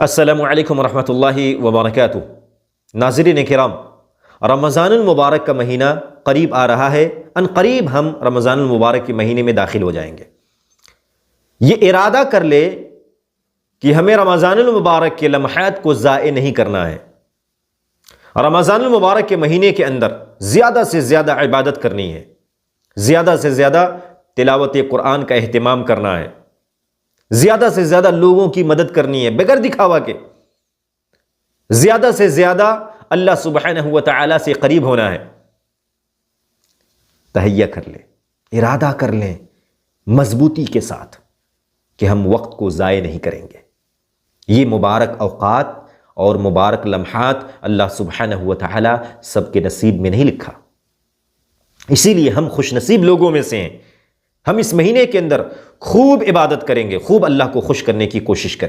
السلام علیکم ورحمۃ اللہ وبرکاتہ۔ ناظرین کرام، رمضان المبارک کا مہینہ قریب آ رہا ہے۔ ان قریب ہم رمضان المبارک کے مہینے میں داخل ہو جائیں گے۔ یہ ارادہ کر لے کہ ہمیں رمضان المبارک کے لمحات کو ضائع نہیں کرنا ہے۔ رمضان المبارک کے مہینے کے اندر زیادہ سے زیادہ عبادت کرنی ہے، زیادہ سے زیادہ تلاوت قرآن کا اہتمام کرنا ہے، زیادہ سے زیادہ لوگوں کی مدد کرنی ہے بغیر دکھاوا کے، زیادہ سے زیادہ اللہ سبحانہ و تعالی سے قریب ہونا ہے۔ تہیہ کر لیں، ارادہ کر لیں مضبوطی کے ساتھ کہ ہم وقت کو ضائع نہیں کریں گے۔ یہ مبارک اوقات اور مبارک لمحات اللہ سبحانہ و تعالی سب کے نصیب میں نہیں لکھا، اسی لیے ہم خوش نصیب لوگوں میں سے ہیں۔ ہم اس مہینے کے اندر خوب عبادت کریں گے، خوب اللہ کو خوش کرنے کی کوشش کریں گے۔